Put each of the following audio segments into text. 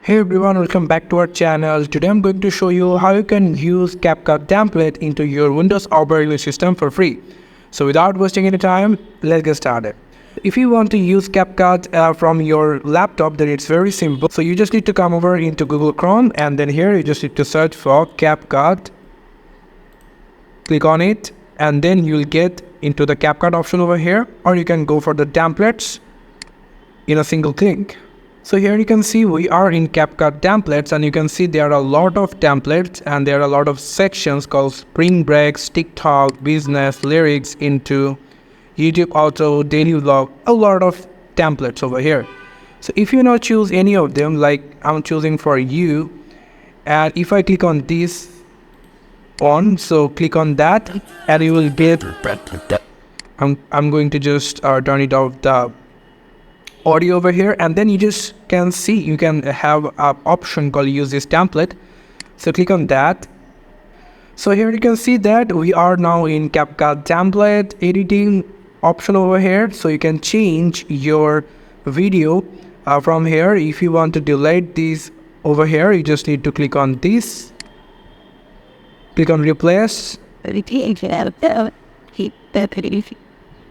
Hey everyone, welcome back to our channel. Today I'm going to show you how you can use CapCut template into your Windows operating system for free. So without wasting any time, let's get started. If you want to use CapCut from your laptop, then it's very simple. So you just need to come over into Google Chrome, and then here you just need to search for CapCut. Click on it, and then you'll get into the CapCut option over here, or you can go for the templates in a single click. So here you can see we are in CapCut templates, and you can see there are a lot of templates and there are a lot of sections called Spring Breaks, TikTok, Business, Lyrics, Into, YouTube Auto, Daily Vlog, a lot of templates over here. So if you now choose any of them, like I'm choosing for you, and if I click on this one, so click on that and you will get, I'm going to just turn it off the audio over here, and then you just can see you can have an option called use this template. So click on that. So here you can see that we are now in CapCut template editing option over here. So you can change your video from here. If you want to delete this over here, you just need to click on this, click on replace,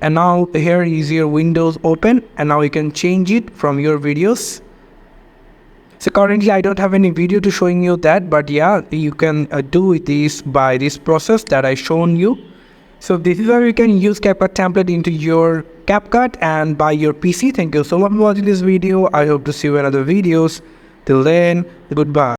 and now here is your Windows open, and now you can change it from your videos. So currently I don't have any video to showing you that, but yeah, you can do this by this process that I shown you. So this is how you can use CapCut template into your CapCut and by your PC. Thank you so much for watching this video. I hope to see you in other videos. Till then, goodbye.